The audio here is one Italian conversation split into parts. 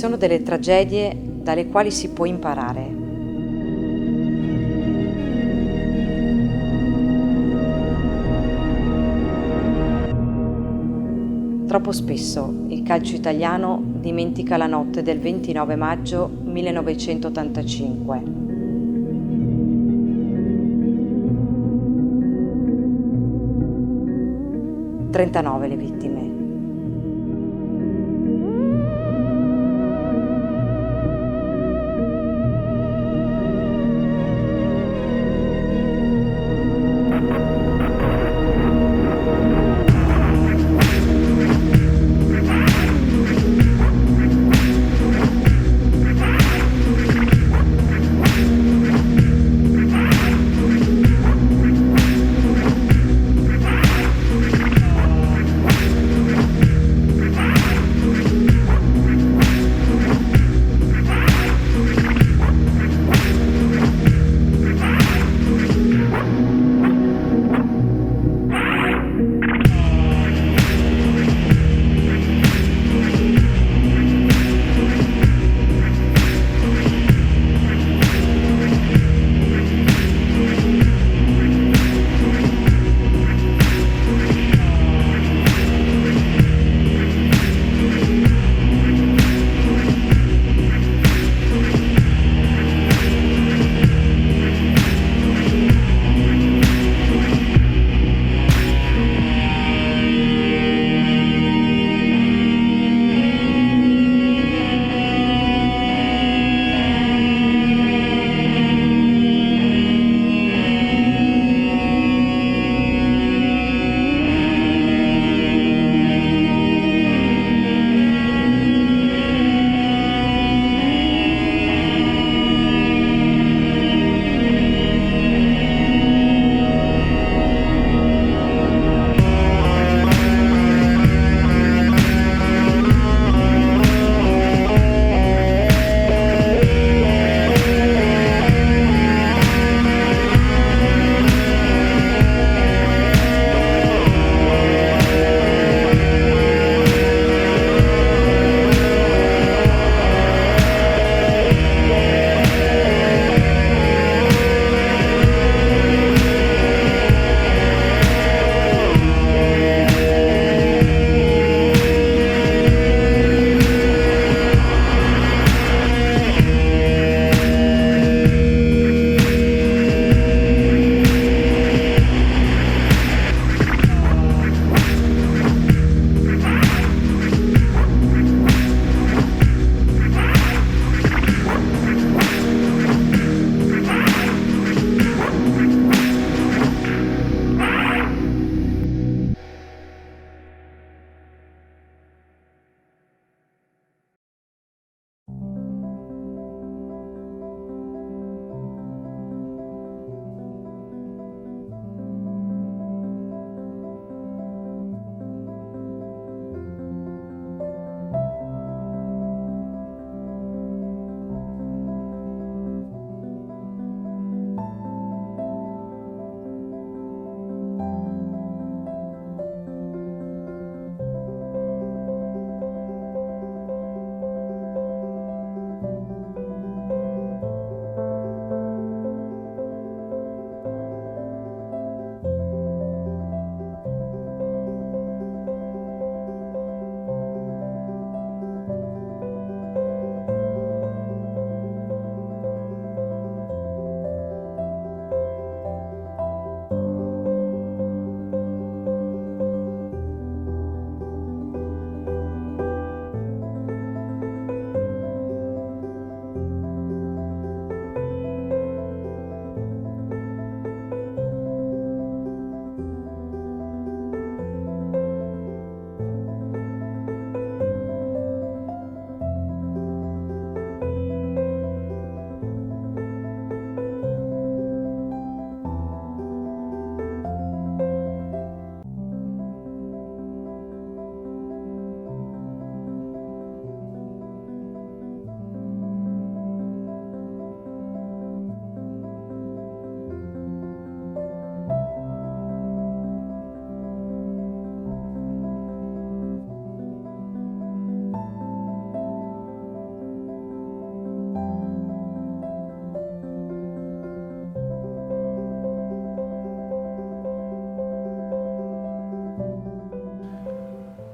sono delle tragedie dalle quali si può imparare. Troppo spesso il calcio italiano dimentica la notte del 29 maggio 1985. 39 le vittime.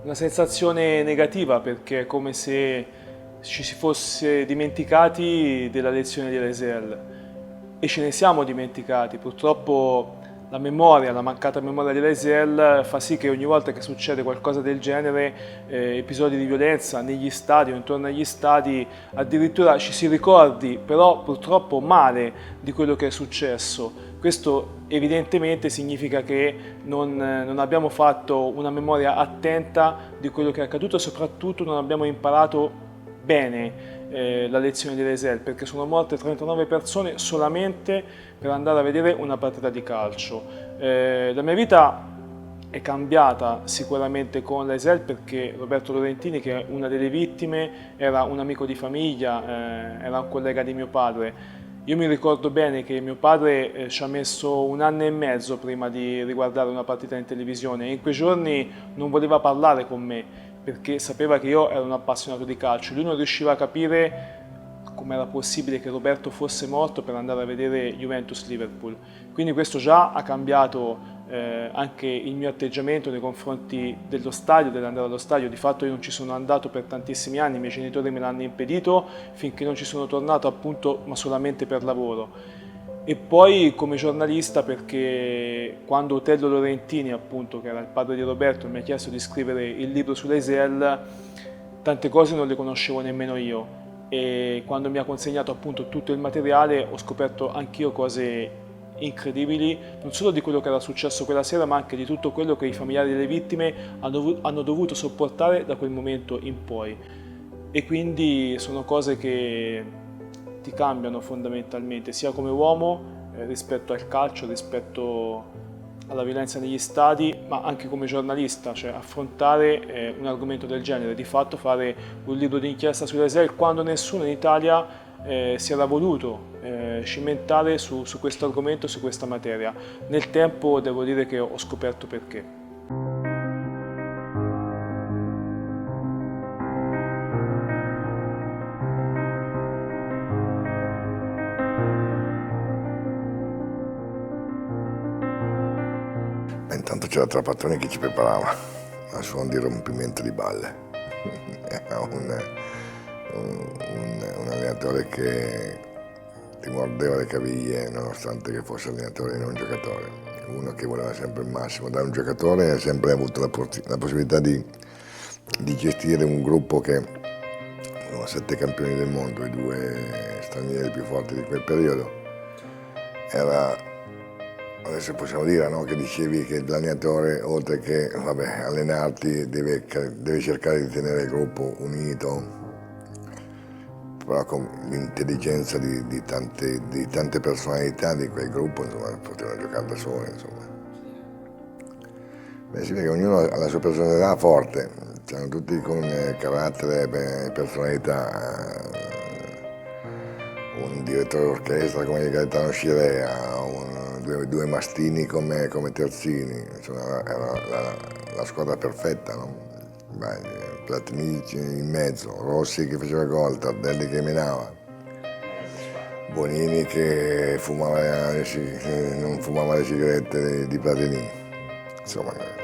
Una sensazione negativa perché è come se ci si fosse dimenticati della lezione di Laezel e ce ne siamo dimenticati. Purtroppo la mancata memoria di Laezel fa sì che ogni volta che succede qualcosa del genere, episodi di violenza negli stadi o intorno agli stadi, addirittura ci si ricordi però purtroppo male di quello che è successo. Questo evidentemente significa che non abbiamo fatto una memoria attenta di quello che è accaduto e soprattutto non abbiamo imparato bene la lezione di Laezel, perché sono morte 39 persone solamente per andare a vedere una partita di calcio. La mia vita è cambiata sicuramente con Laezel perché Roberto Lorentini, che è una delle vittime, era un amico di famiglia, era un collega di mio padre. Io mi ricordo bene che mio padre ci ha messo 1 anno e mezzo prima di riguardare una partita in televisione e in quei giorni non voleva parlare con me perché sapeva che io ero un appassionato di calcio. Lui non riusciva a capire come era possibile che Roberto fosse morto per andare a vedere Juventus-Liverpool. Quindi questo già ha cambiato anche il mio atteggiamento nei confronti dello stadio, dell'andare allo stadio. Di fatto io non ci sono andato per tantissimi anni, i miei genitori me l'hanno impedito finché non ci sono tornato, appunto, ma solamente per lavoro. E poi come giornalista perché quando Otello Lorentini, appunto, che era il padre di Roberto, mi ha chiesto di scrivere il libro su Laezel, tante cose non le conoscevo nemmeno io e quando mi ha consegnato appunto tutto il materiale ho scoperto anch'io cose incredibili, non solo di quello che era successo quella sera, ma anche di tutto quello che i familiari delle vittime hanno dovuto sopportare da quel momento in poi. E quindi sono cose che ti cambiano fondamentalmente, sia come uomo rispetto al calcio, rispetto alla violenza negli stadi, ma anche come giornalista, cioè affrontare un argomento del genere, di fatto fare un libro d'inchiesta sull'Esel quando nessuno in Italia si era voluto cimentare su questo argomento, su questa materia. Nel tempo devo dire che ho scoperto perché. Ma intanto c'era Trapattoni che ci preparava al suono di rompimento di balle. Era un allenatore che ti mordeva le caviglie nonostante che fosse allenatore e non giocatore. Uno che voleva sempre il massimo da un giocatore, ha sempre avuto la possibilità di gestire un gruppo che erano 7 campioni del mondo, i 2 stranieri più forti di quel periodo. Adesso possiamo dire, no, che dicevi che l'allenatore, oltre che allenarti, deve cercare di tenere il gruppo unito, però con l'intelligenza di tante personalità di quel gruppo, insomma, potevano giocare da soli, insomma. Beh, si vede che ognuno ha la sua personalità forte, c'erano tutti con carattere e personalità. Un direttore d'orchestra come Gaetano Scirea, due mastini come terzini, insomma, era la squadra perfetta, no? Platini in mezzo, Rossi che faceva gol, Tardelli che menava, Bonini che non fumava le sigarette di Platini, insomma.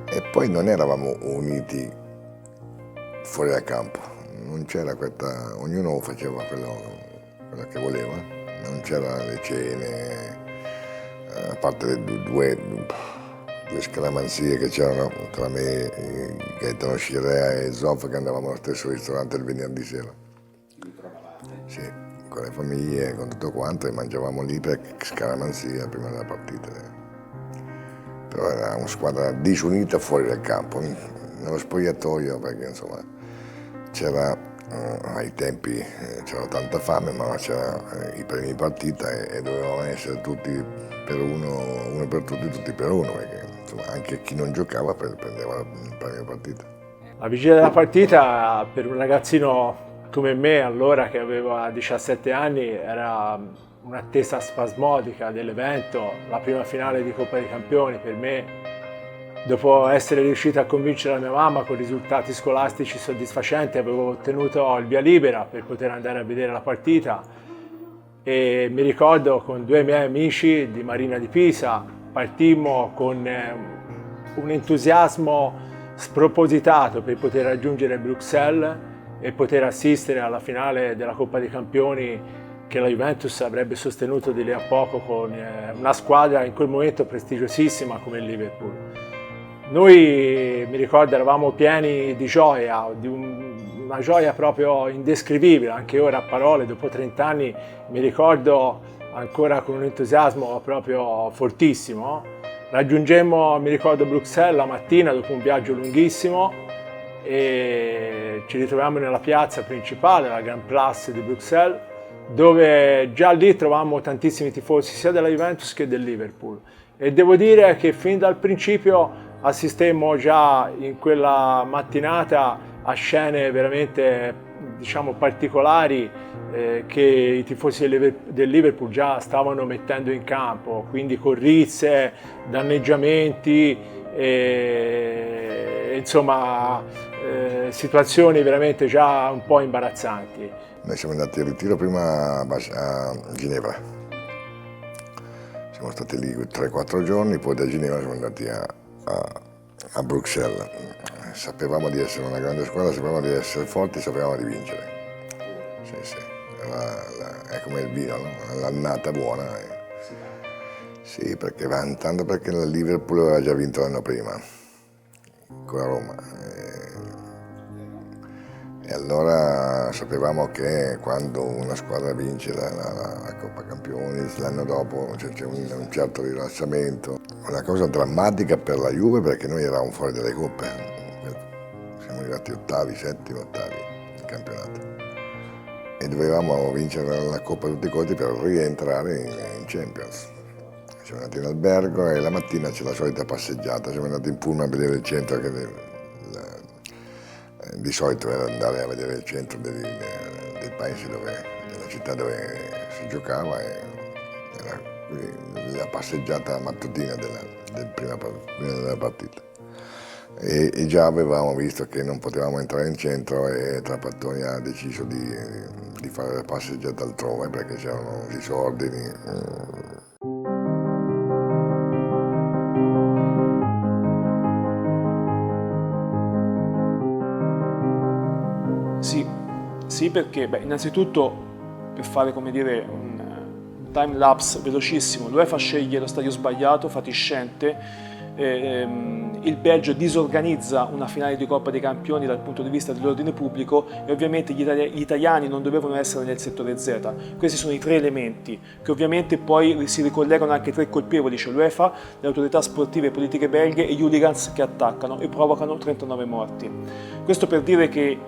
E poi non eravamo uniti fuori dal campo, non c'era ognuno faceva quello che voleva, non c'era le cene, a parte due scaramanzie che c'erano tra me, Gaetano Scirea e Zoff, che andavamo allo stesso ristorante il venerdì sera. Sì, con le famiglie, con tutto quanto, e mangiavamo lì per scaramanzia prima della partita. Però era una squadra disunita fuori dal campo, nello spogliatoio, perché insomma c'era ai tempi c'era tanta fame, ma c'era i primi partita e dovevamo essere tutti per uno per tutti per uno, perché insomma, anche chi non giocava prendeva il premio partita. La vigilia della partita per un ragazzino come me allora, che aveva 17 anni, era un'attesa spasmodica dell'evento, la prima finale di Coppa dei Campioni per me. Dopo essere riuscito a convincere la mia mamma con risultati scolastici soddisfacenti, avevo ottenuto il via libera per poter andare a vedere la partita e mi ricordo con due miei amici di Marina di Pisa partimmo con un entusiasmo spropositato per poter raggiungere Bruxelles e poter assistere alla finale della Coppa dei Campioni che la Juventus avrebbe sostenuto di lì a poco con una squadra in quel momento prestigiosissima come il Liverpool. Noi, mi ricordo, eravamo pieni di gioia, di una gioia proprio indescrivibile, anche ora a parole, dopo 30 anni, mi ricordo ancora con un entusiasmo proprio fortissimo. Raggiungemmo, mi ricordo, Bruxelles la mattina dopo un viaggio lunghissimo e ci ritroviamo nella piazza principale, la Grand Place di Bruxelles, dove già lì trovammo tantissimi tifosi sia della Juventus che del Liverpool. E devo dire che fin dal principio assistemmo già in quella mattinata a scene veramente, diciamo, particolari che i tifosi del Liverpool già stavano mettendo in campo, quindi corrizze, danneggiamenti, insomma situazioni veramente già un po' imbarazzanti. Noi siamo andati in ritiro prima a Ginevra, siamo stati lì 3-4 giorni, poi da Ginevra siamo andati a Bruxelles. Sapevamo di essere una grande squadra, sapevamo di essere forti, sapevamo di vincere. Sì, sì. È come il vino, no? L'annata buona. Sì, perché tanto perché il Liverpool aveva già vinto l'anno prima con la Roma. E allora sapevamo che quando una squadra vince la Coppa Campioni, l'anno dopo c'è un certo rilassamento. Una cosa drammatica per la Juve perché noi eravamo fuori dalle coppe. Siamo arrivati settimi, ottavi in campionato. E dovevamo vincere la Coppa a tutti i costi per rientrare in Champions. Siamo andati in albergo e la mattina c'è la solita passeggiata, siamo andati in pullman a vedere il centro, che di solito era andare a vedere il centro del paese, della città dove si giocava, e era la passeggiata mattutina prima della partita. E già avevamo visto che non potevamo entrare in centro e Trapattoni ha deciso di fare la passeggiata altrove perché c'erano disordini. Sì, perché innanzitutto per fare, come dire, un time lapse velocissimo, l'UEFA sceglie lo stadio sbagliato, fatiscente. Il Belgio disorganizza una finale di Coppa dei Campioni dal punto di vista dell'ordine pubblico e ovviamente gli italiani non dovevano essere nel settore Z. Questi sono i tre elementi che ovviamente poi si ricollegano anche ai tre colpevoli, cioè l'UEFA, le autorità sportive e politiche belghe e gli hooligans che attaccano e provocano 39 morti. Questo per dire che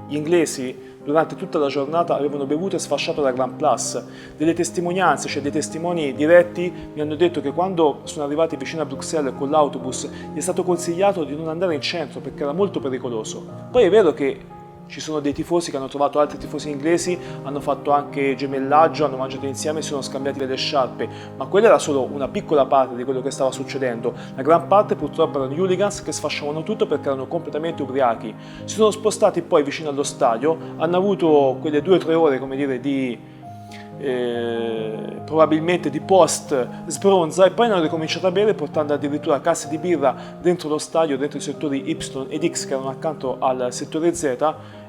gli inglesi durante tutta la giornata avevano bevuto e sfasciato la Grand Place. Delle testimonianze, cioè dei testimoni diretti, mi hanno detto che quando sono arrivati vicino a Bruxelles con l'autobus gli è stato consigliato di non andare in centro perché era molto pericoloso. Poi è vero che ci sono dei tifosi che hanno trovato altri tifosi inglesi, hanno fatto anche gemellaggio, hanno mangiato insieme e si sono scambiati delle sciarpe, ma quella era solo una piccola parte di quello che stava succedendo. La gran parte purtroppo erano gli hooligans che sfasciavano tutto perché erano completamente ubriachi. Si sono spostati poi vicino allo stadio, hanno avuto quelle 2 o 3 ore, come dire, di probabilmente di post sbronza, e poi hanno ricominciato a bere portando addirittura casse di birra dentro lo stadio, dentro i settori Y ed X che erano accanto al settore Z,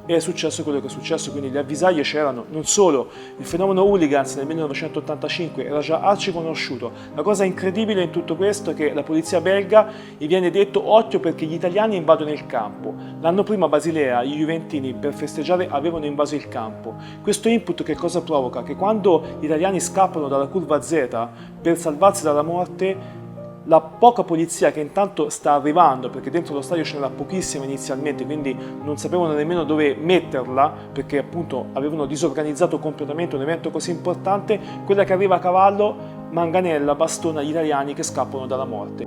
e è successo quello che è successo. Quindi le avvisaglie c'erano. Non solo, il fenomeno hooligans nel 1985 era già arciconosciuto. La cosa incredibile in tutto questo è che la polizia belga gli viene detto occhio perché gli italiani invadono il campo. L'anno prima a Basilea i juventini per festeggiare avevano invaso il campo. Questo input che cosa provoca? Che quando gli italiani scappano dalla curva Z per salvarsi dalla morte, la poca polizia che intanto sta arrivando, perché dentro lo stadio c'era pochissima inizialmente, quindi non sapevano nemmeno dove metterla, perché appunto avevano disorganizzato completamente un evento così importante, quella che arriva a cavallo manganella, bastona gli italiani che scappano dalla morte.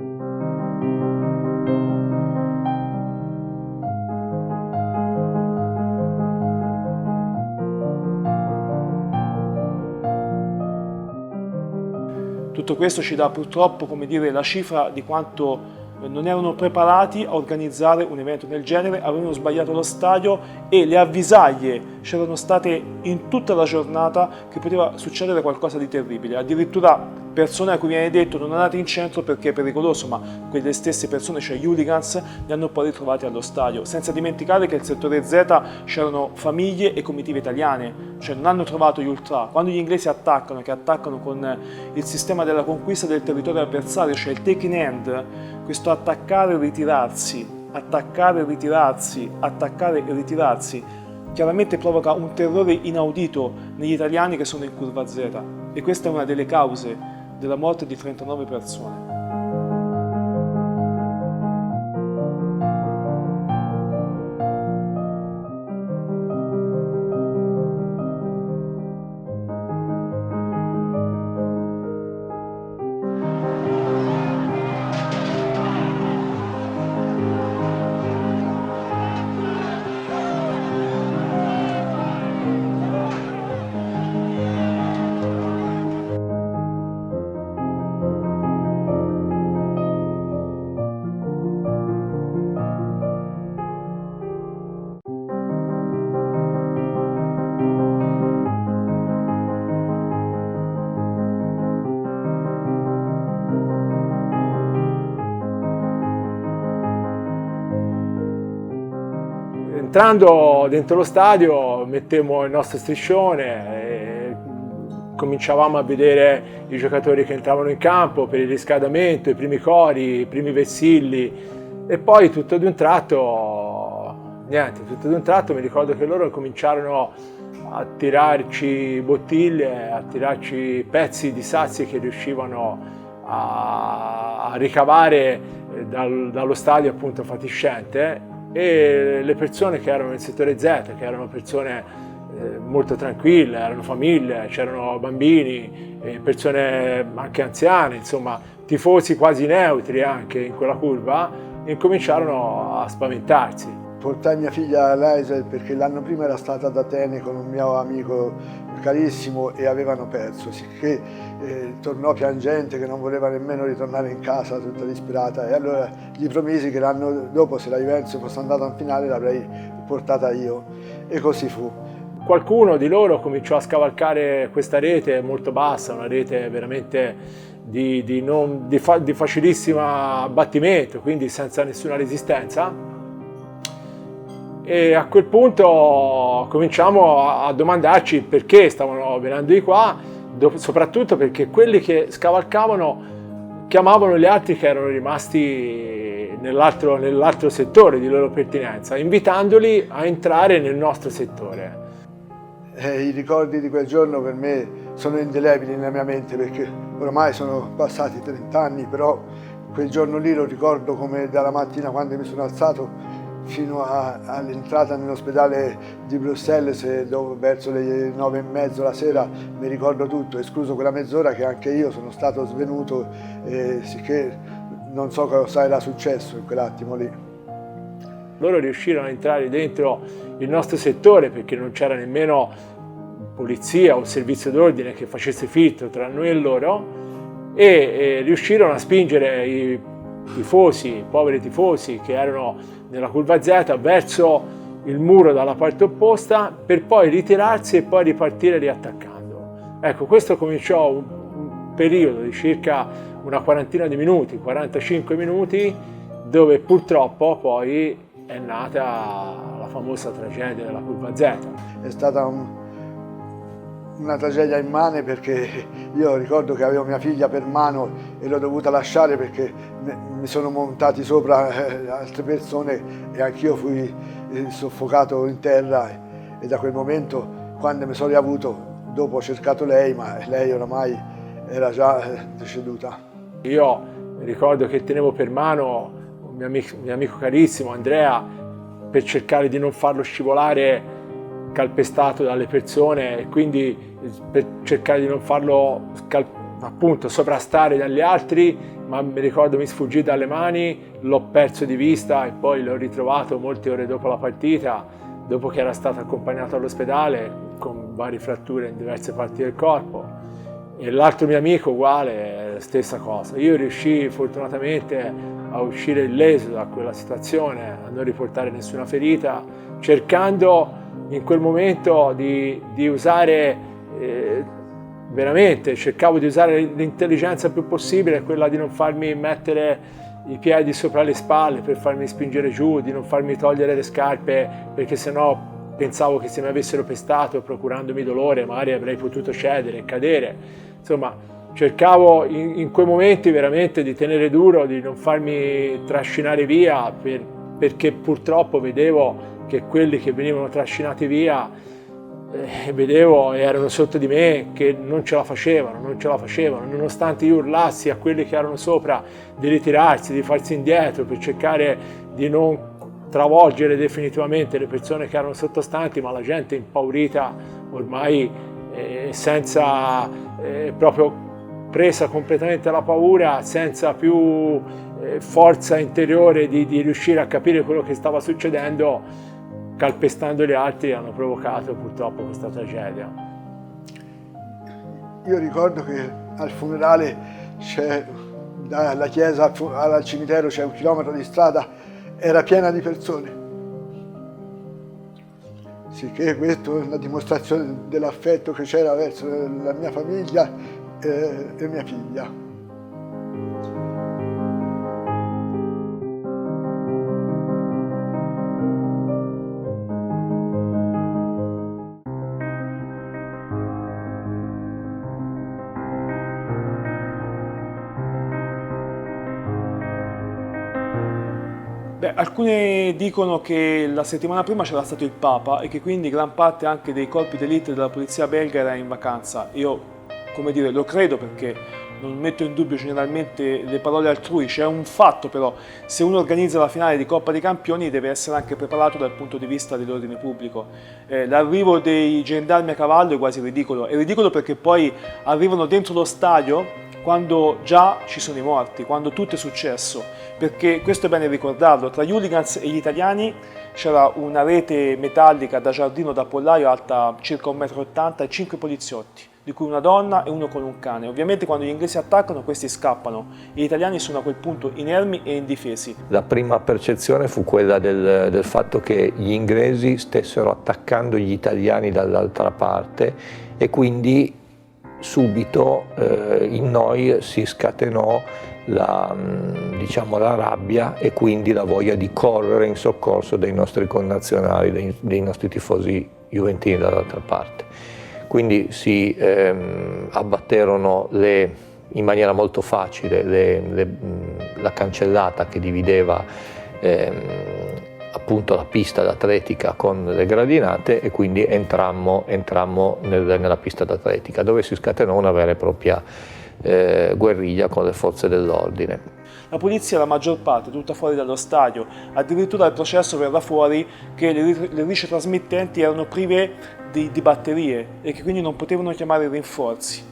Tutto questo ci dà purtroppo, come dire, la cifra di quanto non erano preparati a organizzare un evento del genere, avevano sbagliato lo stadio e le avvisaglie c'erano state in tutta la giornata che poteva succedere qualcosa di terribile. Addirittura persone a cui viene detto non andate in centro perché è pericoloso, ma quelle stesse persone, cioè gli hooligans, li hanno poi ritrovati allo stadio. Senza dimenticare che nel settore Z c'erano famiglie e comitive italiane, cioè non hanno trovato gli ultra. Quando gli inglesi attaccano, che attaccano con il sistema della conquista del territorio avversario, cioè il take in hand, questo attaccare e ritirarsi, attaccare e ritirarsi, attaccare e ritirarsi, chiaramente provoca un terrore inaudito negli italiani che sono in curva Z. E questa è una delle cause della morte di 39 persone. Entrando dentro lo stadio mettemmo il nostro striscione e cominciavamo a vedere i giocatori che entravano in campo per il riscaldamento, i primi cori, i primi vessilli e poi tutto d'un tratto mi ricordo che loro cominciarono a tirarci bottiglie, a tirarci pezzi di sassi che riuscivano a ricavare dallo stadio appunto fatiscente. E le persone che erano nel settore Z, che erano persone molto tranquille, erano famiglie, c'erano bambini, persone anche anziane, insomma tifosi quasi neutri anche in quella curva, incominciarono a spaventarsi. Portai mia figlia all'Eisel perché l'anno prima era stata ad Atene con un mio amico carissimo e avevano perso, sicché tornò piangente che non voleva nemmeno ritornare in casa, tutta disperata, e allora gli promisi che l'anno dopo, se la Juventus fosse andata in finale, l'avrei portata io, e così fu. Qualcuno di loro cominciò a scavalcare questa rete molto bassa, una rete veramente di facilissimo abbattimento, quindi senza nessuna resistenza. E a quel punto cominciamo a domandarci perché stavano venendo di qua, soprattutto perché quelli che scavalcavano chiamavano gli altri che erano rimasti nell'altro settore di loro pertinenza, invitandoli a entrare nel nostro settore. I ricordi di quel giorno per me sono indelebili nella mia mente perché ormai sono passati 30 anni, però quel giorno lì lo ricordo come dalla mattina quando mi sono alzato fino all'entrata nell'ospedale di Bruxelles, verso le 9:30 la sera, mi ricordo tutto, escluso quella mezz'ora che anche io sono stato svenuto, sicché non so cosa era successo in quell'attimo lì. Loro riuscirono a entrare dentro il nostro settore perché non c'era nemmeno polizia o servizio d'ordine che facesse filtro tra noi e loro, e riuscirono a spingere i poveri tifosi che erano nella curva Z verso il muro dalla parte opposta per poi ritirarsi e poi ripartire riattaccando. Ecco, questo cominciò un periodo di circa una quarantina di minuti, 45 minuti, dove purtroppo poi è nata la famosa tragedia della curva Z. È stata una tragedia immane perché io ricordo che avevo mia figlia per mano e l'ho dovuta lasciare perché mi sono montati sopra altre persone e anch'io fui soffocato in terra, e da quel momento, quando mi sono riavuto, dopo ho cercato lei, ma lei oramai era già deceduta. Io ricordo che tenevo per mano un mio amico carissimo, Andrea, per cercare di non farlo scivolare calpestato dalle persone e quindi per cercare di non farlo appunto sovrastare dagli altri, ma mi ricordo mi sfuggì dalle mani, l'ho perso di vista e poi l'ho ritrovato molte ore dopo la partita, dopo che era stato accompagnato all'ospedale con varie fratture in diverse parti del corpo. E l'altro mio amico uguale, stessa cosa. Io riuscii fortunatamente a uscire illeso da quella situazione, a non riportare nessuna ferita, cercando in quel momento di usare, veramente, cercavo di usare l'intelligenza il più possibile, quella di non farmi mettere i piedi sopra le spalle per farmi spingere giù, di non farmi togliere le scarpe perché sennò pensavo che se mi avessero pestato procurandomi dolore magari avrei potuto cedere e cadere. Insomma, cercavo in quei momenti veramente di tenere duro, di non farmi trascinare via perché purtroppo vedevo che quelli che venivano trascinati via vedevo e erano sotto di me che non ce la facevano, nonostante io urlassi a quelli che erano sopra di ritirarsi, di farsi indietro per cercare di non travolgere definitivamente le persone che erano sottostanti, ma la gente impaurita ormai senza proprio presa completamente la paura, senza più forza interiore di riuscire a capire quello che stava succedendo, calpestando gli altri hanno provocato purtroppo questa tragedia. Io ricordo che al funerale c'è, dalla chiesa al cimitero c'è 1 chilometro di strada, era piena di persone. Sicché questa è una dimostrazione dell'affetto che c'era verso la mia famiglia e mia figlia. Beh, alcuni dicono che la settimana prima c'era stato il Papa e che quindi gran parte anche dei corpi d'élite della polizia belga era in vacanza. Io, come dire, lo credo perché non metto in dubbio generalmente le parole altrui. C'è un fatto però, se uno organizza la finale di Coppa dei Campioni deve essere anche preparato dal punto di vista dell'ordine pubblico. L'arrivo dei gendarmi a cavallo è quasi ridicolo. È ridicolo perché poi arrivano dentro lo stadio quando già ci sono i morti, quando tutto è successo, perché questo è bene ricordarlo, tra gli hooligans e gli italiani c'era una rete metallica da giardino da pollaio alta circa 1,80 m e 5 poliziotti, di cui una donna e uno con un cane. Ovviamente quando gli inglesi attaccano questi scappano, gli italiani sono a quel punto inermi e indifesi. La prima percezione fu quella del fatto che gli inglesi stessero attaccando gli italiani dall'altra parte e quindi subito in noi si scatenò la rabbia e quindi la voglia di correre in soccorso dei nostri connazionali, dei nostri tifosi juventini dall'altra parte. Quindi si abbatterono in maniera molto facile la cancellata che divideva appunto la pista d'atletica con le gradinate e quindi entrammo nella pista d'atletica dove si scatenò una vera e propria guerriglia con le forze dell'ordine. La polizia, la maggior parte, tutta fuori dallo stadio, addirittura al processo verrà fuori che le ricce trasmittenti erano prive di batterie e che quindi non potevano chiamare rinforzi.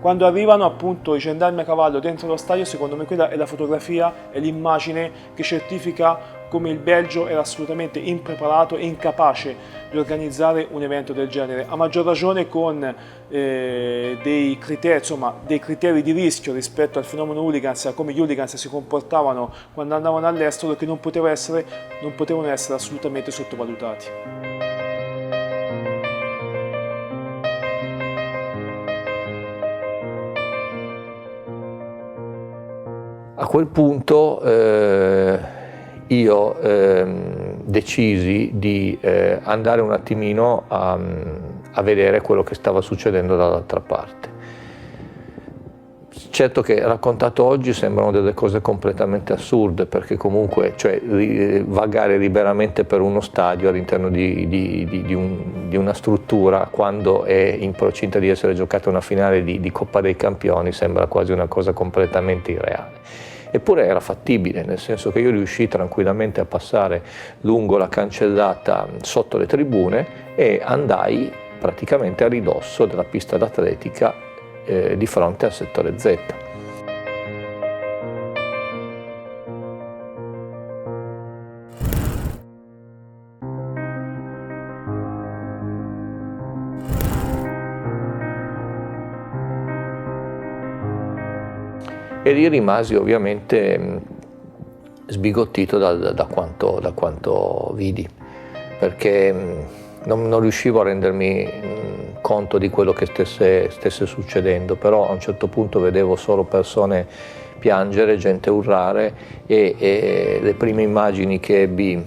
Quando arrivano appunto i gendarmi a cavallo dentro lo stadio, secondo me quella è la fotografia e l'immagine che certifica come il Belgio era assolutamente impreparato e incapace di organizzare un evento del genere, a maggior ragione con dei criteri di rischio rispetto al fenomeno hooligans, a come gli hooligans si comportavano quando andavano all'estero, che non potevano essere assolutamente sottovalutati. A quel punto io decisi di andare un attimino a vedere quello che stava succedendo dall'altra parte. Certo che raccontato oggi sembrano delle cose completamente assurde, perché comunque vagare liberamente per uno stadio all'interno di una struttura quando è in procinta di essere giocata una finale di Coppa dei Campioni sembra quasi una cosa completamente irreale. Eppure era fattibile, nel senso che io riuscii tranquillamente a passare lungo la cancellata sotto le tribune e andai praticamente a ridosso della pista d'atletica di fronte al settore Z. e lì rimasi ovviamente sbigottito da quanto vidi, perché non riuscivo a rendermi conto di quello che stesse succedendo, però a un certo punto vedevo solo persone piangere, gente urlare e le prime immagini che ebbi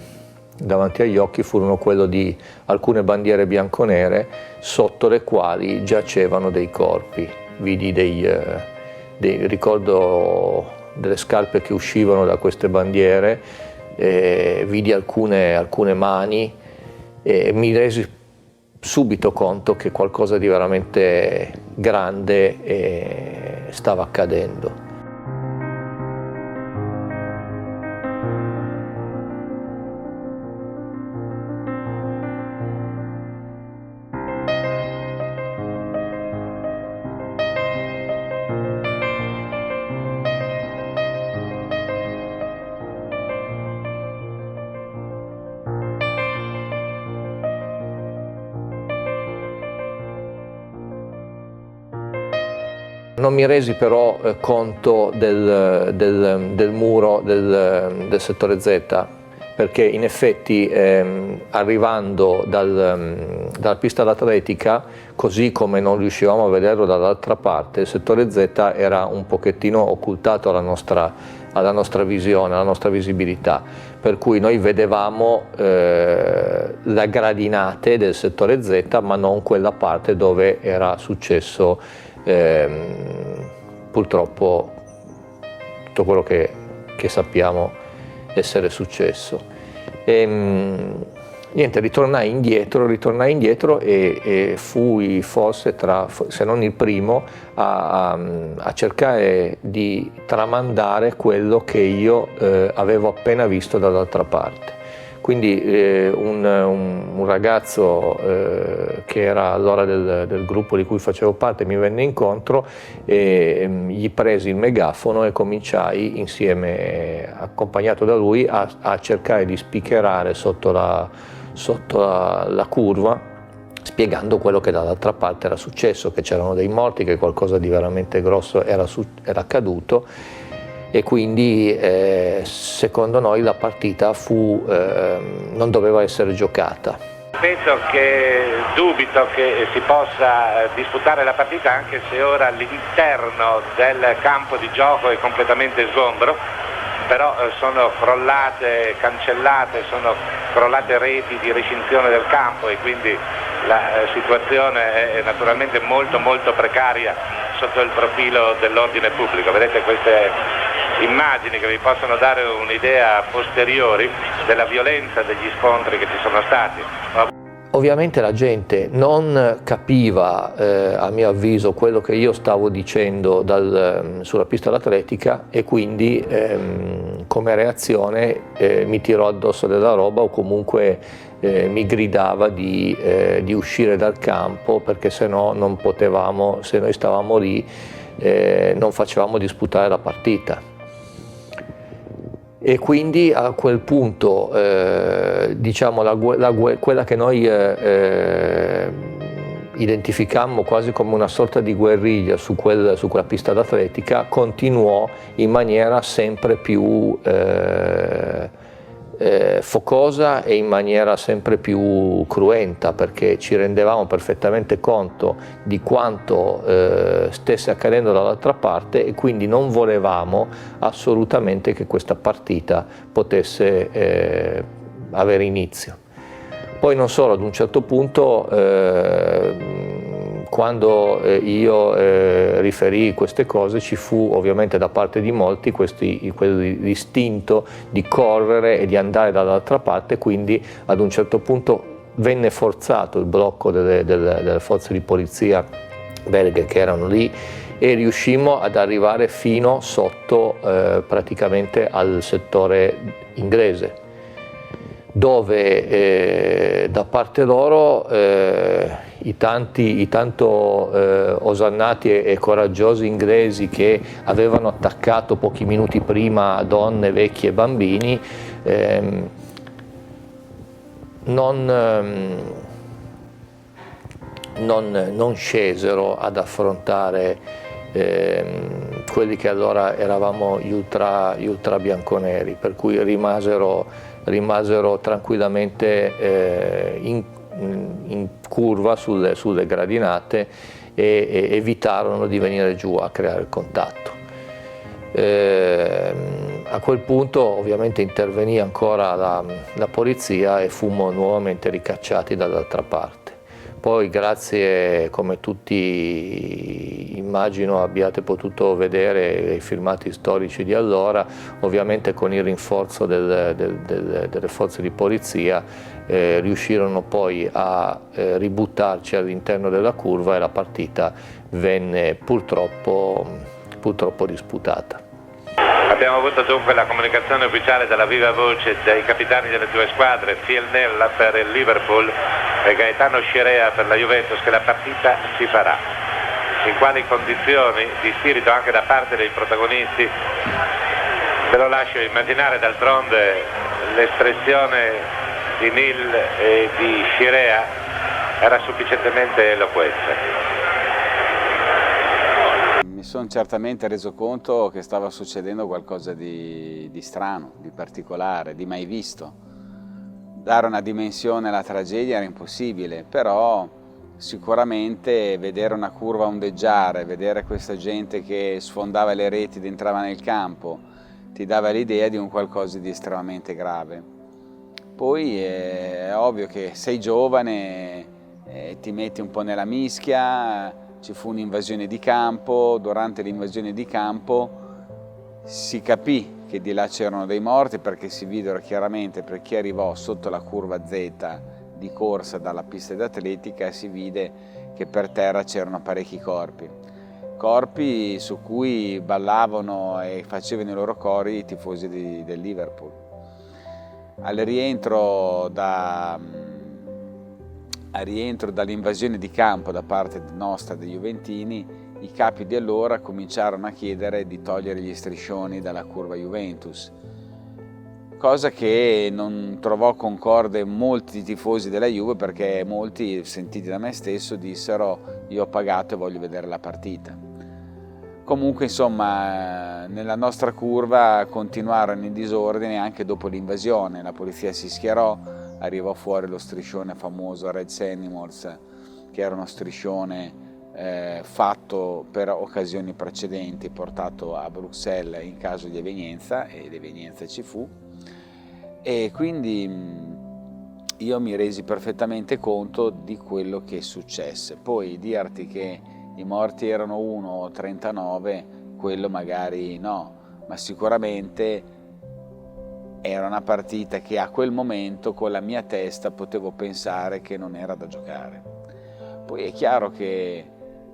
davanti agli occhi furono quelle di alcune bandiere bianconere sotto le quali giacevano dei corpi. Vidi ricordo delle scarpe che uscivano da queste bandiere, vidi alcune mani e mi resi subito conto che qualcosa di veramente grande stava accadendo. Non mi resi però conto del muro del settore Z, perché in effetti arrivando dalla pista d'atletica, così come non riuscivamo a vederlo dall'altra parte, il settore Z era un pochettino occultato alla nostra visione, alla nostra visibilità, per cui noi vedevamo la gradinate del settore Z, ma non quella parte dove era successo purtroppo tutto quello che sappiamo essere successo. Niente, ritornai indietro e fui forse se non il primo a cercare di tramandare quello che io avevo appena visto dall'altra parte. Quindi un ragazzo che era allora del gruppo di cui facevo parte mi venne incontro e gli presi il megafono e cominciai insieme, accompagnato da lui, a cercare di spiccherare sotto la curva, spiegando quello che dall'altra parte era successo, che c'erano dei morti, che qualcosa di veramente grosso era accaduto. E quindi secondo noi la partita non doveva essere giocata. Dubito che si possa disputare la partita, anche se ora l'interno del campo di gioco è completamente sgombro, però sono crollate, cancellate, sono crollate reti di recinzione del campo e quindi la situazione è naturalmente molto precaria sotto il profilo dell'ordine pubblico. Vedete queste immagini che vi possono dare un'idea a posteriori della violenza degli scontri che ci sono stati. Ovviamente la gente non capiva, a mio avviso, quello che io stavo dicendo sulla pista d'atletica e quindi come reazione mi tirò addosso della roba o comunque mi gridava di uscire dal campo, perché se no non potevamo, se noi stavamo lì non facevamo disputare la partita. E quindi a quel punto diciamo quella che noi identificammo quasi come una sorta di guerriglia su quella pista d'atletica continuò in maniera sempre più focosa e in maniera sempre più cruenta, perché ci rendevamo perfettamente conto di quanto stesse accadendo dall'altra parte e quindi non volevamo assolutamente che questa partita potesse avere inizio. Poi non solo, ad un certo punto quando io riferii queste cose ci fu ovviamente da parte di molti quell'istinto di correre e di andare dall'altra parte, quindi ad un certo punto venne forzato il blocco delle forze di polizia belghe che erano lì e riuscimmo ad arrivare fino sotto praticamente al settore inglese, dove da parte loro i tanto osannati e coraggiosi inglesi che avevano attaccato pochi minuti prima donne, vecchi e bambini non scesero ad affrontare quelli che allora eravamo gli ultra bianconeri, per cui rimasero tranquillamente in curva sulle gradinate e evitarono di venire giù a creare il contatto. A quel punto ovviamente intervenì ancora la polizia e fummo nuovamente ricacciati dall'altra parte. Poi grazie, come tutti immagino abbiate potuto vedere i filmati storici di allora, ovviamente con il rinforzo delle forze di polizia riuscirono poi a ributtarci all'interno della curva e la partita venne purtroppo disputata. Abbiamo avuto dunque la comunicazione ufficiale dalla viva voce dei capitani delle due squadre, Phil Nella per il Liverpool e Gaetano Scirea per la Juventus, che la partita si farà. In quali condizioni di spirito anche da parte dei protagonisti ve lo lascio immaginare, d'altronde l'espressione di Nil e di Scirea era sufficientemente eloquente. Mi sono certamente reso conto che stava succedendo qualcosa di strano, di particolare, di mai visto. Dare una dimensione alla tragedia era impossibile, però sicuramente vedere una curva ondeggiare, vedere questa gente che sfondava le reti ed entrava nel campo, ti dava l'idea di un qualcosa di estremamente grave. Poi è ovvio che sei giovane, ti metti un po' nella mischia. Ci fu un'invasione di campo, durante l'invasione di campo si capì che di là c'erano dei morti perché si videro chiaramente, per chi arrivò sotto la curva Z di corsa dalla pista d'atletica, si vide che per terra c'erano parecchi corpi su cui ballavano e facevano i loro cori i tifosi del Liverpool. Al rientro dall'invasione di campo da parte nostra dei Juventini, i capi di allora cominciarono a chiedere di togliere gli striscioni dalla curva Juventus, cosa che non trovò concorde molti tifosi della Juve, perché molti, sentiti da me stesso, dissero: io ho pagato e voglio vedere la partita. Comunque, insomma, nella nostra curva continuarono i disordini anche dopo l'invasione. La polizia si schierò, arrivò fuori lo striscione famoso Red Animals, che era uno striscione fatto per occasioni precedenti, portato a Bruxelles in caso di evenienza, ed evenienza ci fu, e quindi io mi resi perfettamente conto di quello che successe. Poi dirti che i morti erano 1 o 39, quello magari no, ma sicuramente era una partita che a quel momento con la mia testa potevo pensare che non era da giocare. Poi è chiaro che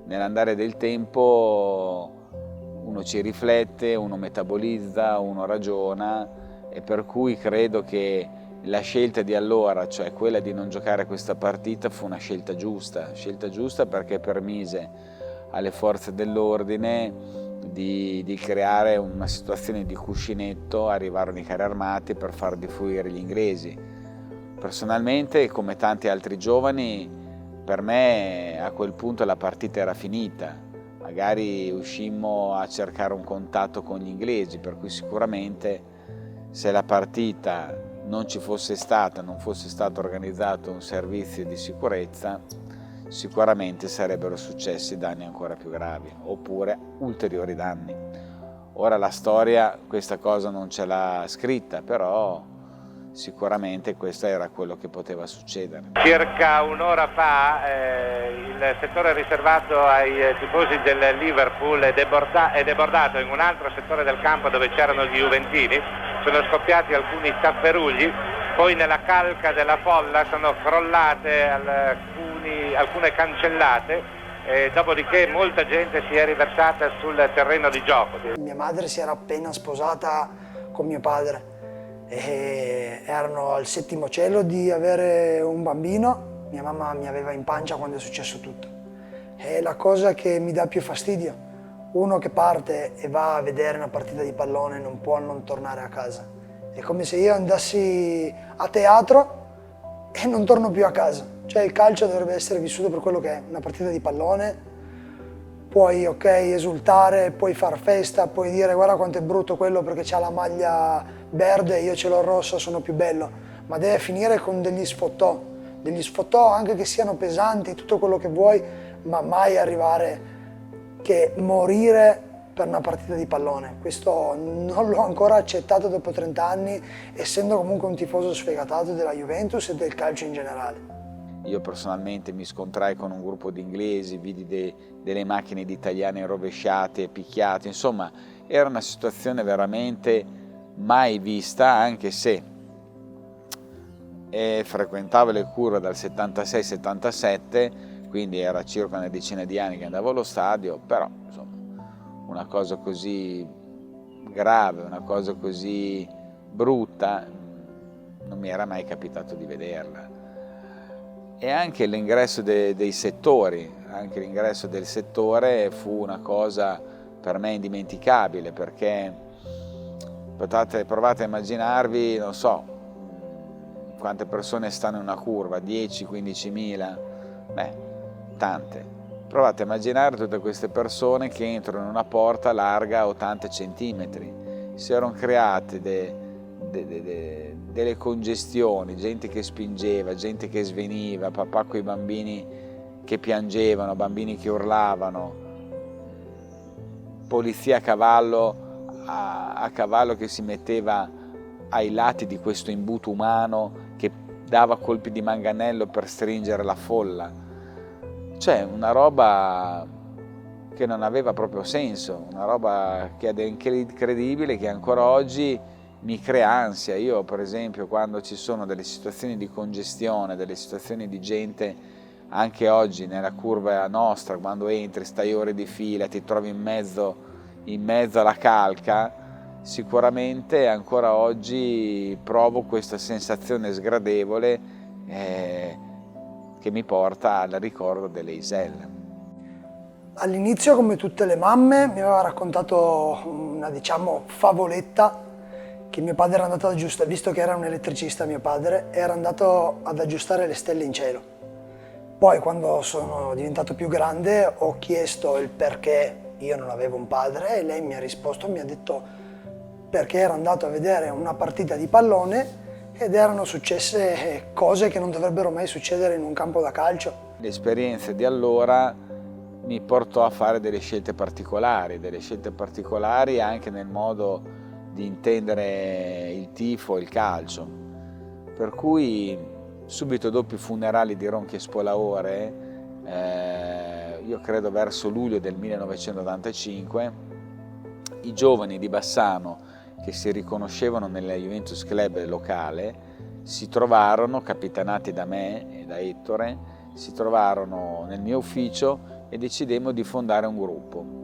nell'andare del tempo uno ci riflette, uno metabolizza, uno ragiona, e per cui credo che la scelta di allora, cioè quella di non giocare questa partita, fu una scelta giusta perché permise alle forze dell'ordine di creare una situazione di cuscinetto. Arrivarono i carri armati per far defluire gli inglesi. Personalmente, come tanti altri giovani, per me a quel punto la partita era finita. Magari uscimmo a cercare un contatto con gli inglesi, per cui sicuramente se la partita non ci fosse stata, non fosse stato organizzato un servizio di sicurezza, sicuramente sarebbero successi danni ancora più gravi, oppure ulteriori danni. Ora la storia questa cosa non ce l'ha scritta, però sicuramente questo era quello che poteva succedere. Circa un'ora fa il settore riservato ai tifosi del Liverpool è debordato in un altro settore del campo dove c'erano gli Juventini. Sono scoppiati alcuni tafferugli, poi nella calca della folla sono crollate alcune cancellate, dopodiché molta gente si è riversata sul terreno di gioco. Mia madre si era appena sposata con mio padre e erano al 7° cielo di avere un bambino. Mia mamma mi aveva in pancia quando è successo tutto. È la cosa che mi dà più fastidio. Uno che parte e va a vedere una partita di pallone non può non tornare a casa. È come se io andassi a teatro e non torno più a casa. Cioè il calcio dovrebbe essere vissuto per quello che è, una partita di pallone. puoi ok esultare, puoi far festa, puoi dire guarda quanto è brutto quello perché c'ha la maglia verde, io ce l'ho rossa, sono più bello, ma deve finire con degli sfottò anche che siano pesanti, tutto quello che vuoi, ma mai arrivare che morire per una partita di pallone. Questo non l'ho ancora accettato dopo 30 anni, essendo comunque un tifoso sfegatato della Juventus e del calcio in generale. Io personalmente mi scontrai con un gruppo di inglesi, vidi delle macchine di italiani rovesciate, picchiate, insomma era una situazione veramente mai vista, anche se frequentavo le curve dal 76-77, quindi era circa una decina di anni che andavo allo stadio, però insomma una cosa così grave, una cosa così brutta non mi era mai capitato di vederla. E anche l'ingresso dei settori, anche l'ingresso del settore fu una cosa per me indimenticabile, perché provate a immaginarvi, non so, quante persone stanno in una curva, 10-15 mila, beh, tante. Provate a immaginare tutte queste persone che entrano in una porta larga 80 centimetri. Si erano create delle congestioni, gente che spingeva, gente che sveniva, papà con i bambini che piangevano, bambini che urlavano, polizia a cavallo che si metteva ai lati di questo imbuto umano, che dava colpi di manganello per stringere la folla. Cioè una roba che non aveva proprio senso, una roba che è incredibile, che ancora oggi mi crea ansia. Io per esempio quando ci sono delle situazioni di congestione, delle situazioni di gente, anche oggi nella curva nostra, quando entri, stai ore di fila, ti trovi in mezzo alla calca, sicuramente ancora oggi provo questa sensazione sgradevole che mi porta al ricordo delle Iselle. All'inizio, come tutte le mamme, mi aveva raccontato una, diciamo, favoletta che mio padre era andato ad aggiustare, visto che era un elettricista mio padre, era andato ad aggiustare le stelle in cielo. Poi quando sono diventato più grande ho chiesto il perché io non avevo un padre e lei mi ha risposto, mi ha detto perché era andato a vedere una partita di pallone ed erano successe cose che non dovrebbero mai succedere in un campo da calcio. L'esperienza di allora mi portò a fare delle scelte particolari anche nel modo di intendere il tifo e il calcio. Per cui subito dopo i funerali di Ronchi e Spolaore, io credo verso luglio del 1985, i giovani di Bassano che si riconoscevano nella Juventus Club locale si trovarono, capitanati da me e da Ettore, si trovarono nel mio ufficio e decidemmo di fondare un gruppo.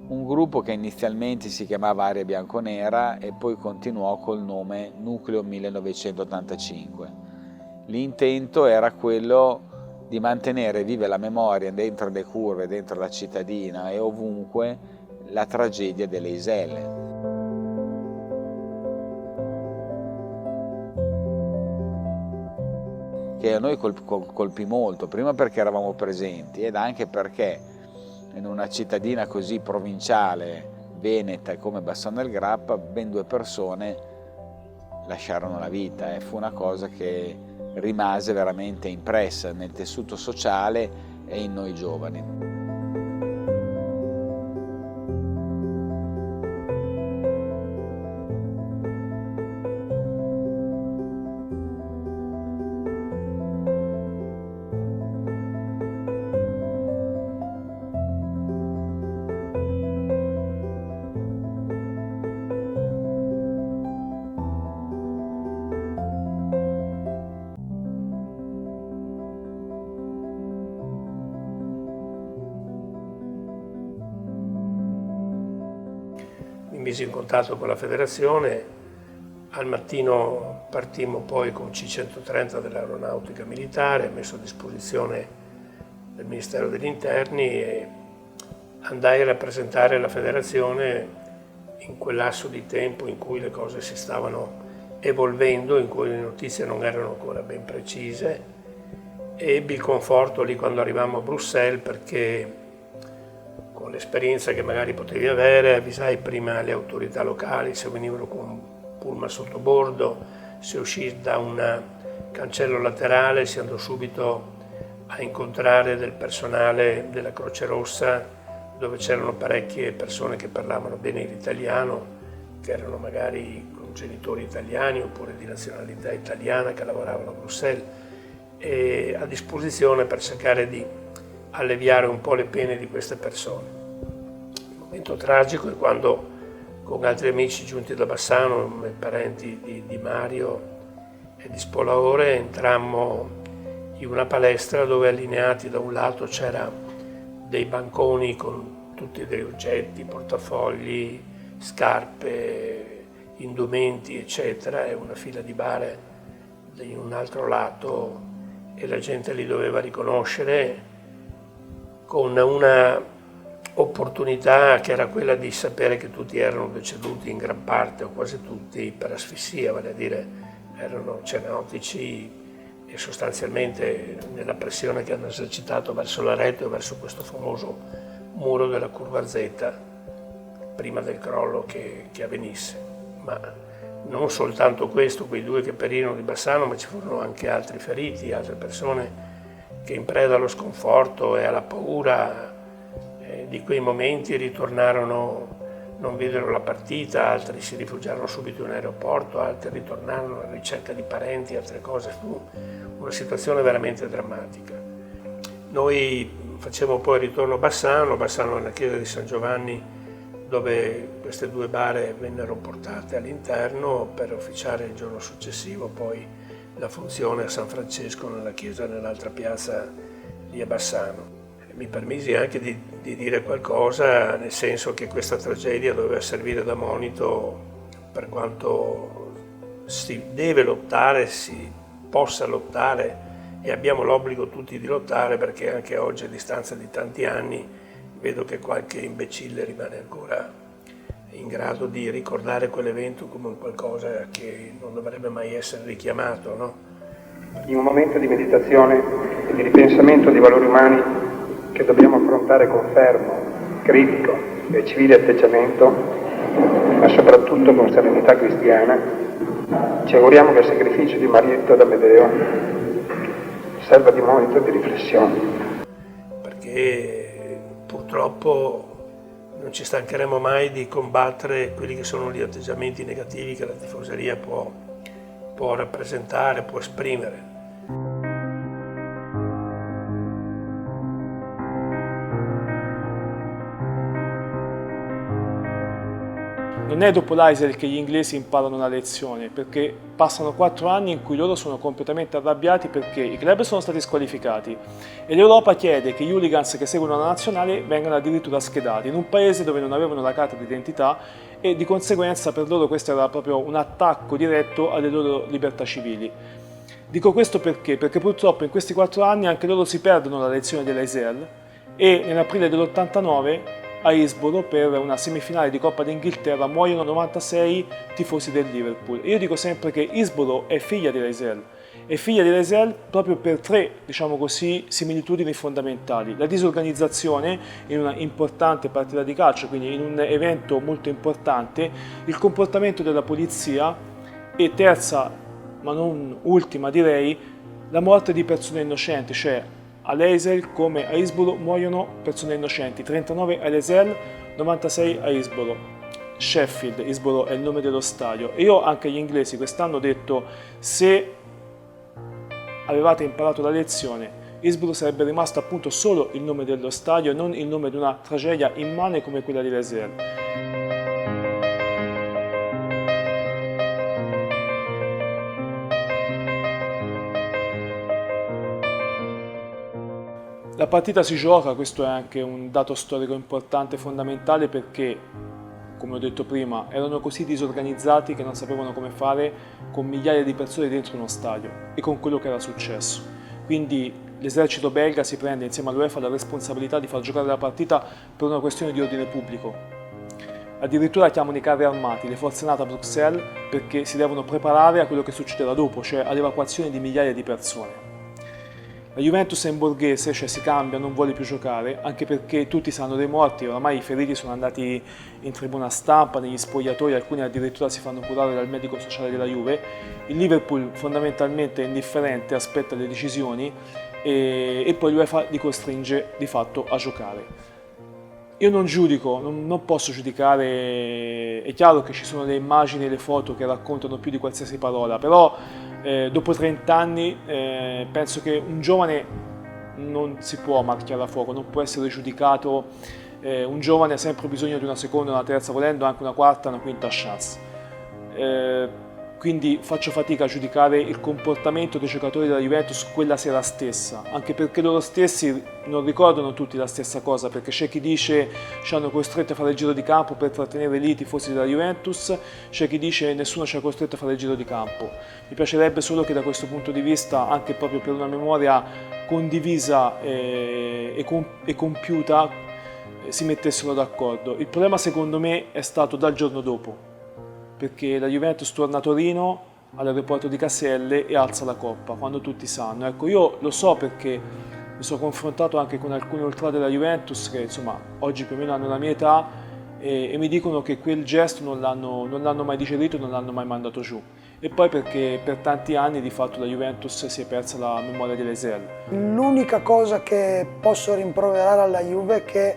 Un gruppo che inizialmente si chiamava Area Bianconera e poi continuò col nome Nucleo 1985. L'intento era quello di mantenere viva la memoria dentro le curve, dentro la cittadina e ovunque la tragedia delle Iselle. Che a noi colpì molto, prima perché eravamo presenti ed anche perché in una cittadina così provinciale, veneta come Bassano del Grappa, ben 2 persone lasciarono la vita e fu una cosa che rimase veramente impressa nel tessuto sociale e in noi giovani. Mi misi in contatto con la federazione, al mattino partimmo poi con C-130 dell'aeronautica militare, messo a disposizione del Ministero degli Interni e andai a rappresentare la federazione in quel lasso di tempo in cui le cose si stavano evolvendo, in cui le notizie non erano ancora ben precise, e ebbi il conforto lì quando arrivammo a Bruxelles, perché con l'esperienza che magari potevi avere avvisai prima le autorità locali se venivano con un pullman sottobordo, si uscì da un cancello laterale, si andò subito a incontrare del personale della Croce Rossa, dove c'erano parecchie persone che parlavano bene l'italiano, che erano magari con genitori italiani oppure di nazionalità italiana che lavoravano a Bruxelles, e a disposizione per cercare di alleviare un po' le pene di queste persone. Il momento tragico è quando, con altri amici giunti da Bassano, parenti di Mario e di Spolaore, entrammo in una palestra dove allineati da un lato c'era dei banconi con tutti degli oggetti, portafogli, scarpe, indumenti, eccetera, e una fila di bare in un altro lato, e la gente li doveva riconoscere con una opportunità che era quella di sapere che tutti erano deceduti in gran parte o quasi tutti per asfissia, vale a dire erano cianotici, e sostanzialmente nella pressione che hanno esercitato verso la rete o verso questo famoso muro della curva Z prima del crollo che avvenisse. Ma non soltanto questo, quei due che perirono di Bassano, ma ci furono anche altri feriti, altre persone che in preda allo sconforto e alla paura di quei momenti ritornarono, non videro la partita, altri si rifugiarono subito in aeroporto, altri ritornarono alla ricerca di parenti, altre cose. Fu una situazione veramente drammatica. Noi facemmo poi il ritorno a Bassano nella chiesa di San Giovanni, dove queste due bare vennero portate all'interno per officiare il giorno successivo poi la funzione a San Francesco nella chiesa nell'altra piazza lì a Bassano. Mi permisi anche di dire qualcosa, nel senso che questa tragedia doveva servire da monito per quanto si deve lottare, si possa lottare, e abbiamo l'obbligo tutti di lottare, perché anche oggi, a distanza di tanti anni, vedo che qualche imbecille rimane ancora in grado di ricordare quell'evento come qualcosa che non dovrebbe mai essere richiamato, no? In un momento di meditazione e di ripensamento dei valori umani che dobbiamo affrontare con fermo, critico e civile atteggiamento, ma soprattutto con serenità cristiana, ci auguriamo che il sacrificio di Marietta d'Amedeo serva di monito e di riflessione. Perché purtroppo non ci stancheremo mai di combattere quelli che sono gli atteggiamenti negativi che la tifoseria può rappresentare, può esprimere. Non è dopo l'Eisel che gli inglesi imparano una lezione, perché passano 4 anni in cui loro sono completamente arrabbiati perché i club sono stati squalificati e l'Europa chiede che gli hooligans che seguono la nazionale vengano addirittura schedati in un paese dove non avevano la carta d'identità, e di conseguenza per loro questo era proprio un attacco diretto alle loro libertà civili. Dico questo perché? Perché purtroppo in questi 4 anni anche loro si perdono la lezione dell'Eisel, e nell'aprile dell'89 a Hillsborough per una semifinale di Coppa d'Inghilterra muoiono 96 tifosi del Liverpool. Io dico sempre che Hillsborough è figlia di Eisel, è figlia di Eisel proprio per 3, diciamo così, similitudini fondamentali: la disorganizzazione in una importante partita di calcio, quindi in un evento molto importante, il comportamento della polizia, e terza, ma non ultima direi, la morte di persone innocenti, cioè all'Eisel come a Hillsborough muoiono persone innocenti, 39 all'Eisel, 96 a Hillsborough. Sheffield, Hillsborough è il nome dello stadio. E io anche agli inglesi quest'anno ho detto: se avevate imparato la lezione, Hillsborough sarebbe rimasto appunto solo il nome dello stadio e non il nome di una tragedia immane come quella di Eisel. La partita si gioca, questo è anche un dato storico importante e fondamentale, perché, come ho detto prima, erano così disorganizzati che non sapevano come fare con migliaia di persone dentro uno stadio e con quello che era successo. Quindi l'esercito belga si prende insieme all'UEFA la responsabilità di far giocare la partita per una questione di ordine pubblico. Addirittura chiamano i carri armati, le forze NATO a Bruxelles, perché si devono preparare a quello che succederà dopo, cioè all'evacuazione di migliaia di persone. La Juventus è in borghese, cioè si cambia, non vuole più giocare, anche perché tutti sanno dei morti, oramai i feriti sono andati in tribuna stampa, negli spogliatoi, alcuni addirittura si fanno curare dal medico sociale della Juve. Il Liverpool fondamentalmente è indifferente, aspetta le decisioni e poi l'UEFA li costringe di fatto a giocare. Io non giudico, non posso giudicare, è chiaro che ci sono le immagini e le foto che raccontano più di qualsiasi parola, però dopo 30 anni penso che un giovane non si può marchiare a fuoco, non può essere giudicato, un giovane ha sempre bisogno di una seconda, una terza, volendo anche una quarta, una quinta chance. Quindi faccio fatica a giudicare il comportamento dei giocatori della Juventus quella sera stessa, anche perché loro stessi non ricordano tutti la stessa cosa, perché c'è chi dice ci hanno costretto a fare il giro di campo per trattenere lì i tifosi della Juventus, c'è chi dice nessuno ci ha costretto a fare il giro di campo. Mi piacerebbe solo che da questo punto di vista, anche proprio per una memoria condivisa e compiuta, si mettessero d'accordo. Il problema secondo me è stato dal giorno dopo, perché la Juventus torna a Torino all'aeroporto di Caselle e alza la coppa, quando tutti sanno. Ecco, io lo so perché mi sono confrontato anche con alcuni ultra della Juventus che insomma oggi più o meno hanno la mia età e mi dicono che quel gesto non l'hanno mai digerito, non l'hanno mai mandato giù. E poi perché per tanti anni di fatto la Juventus si è persa la memoria di Leisel. L'unica cosa che posso rimproverare alla Juve è che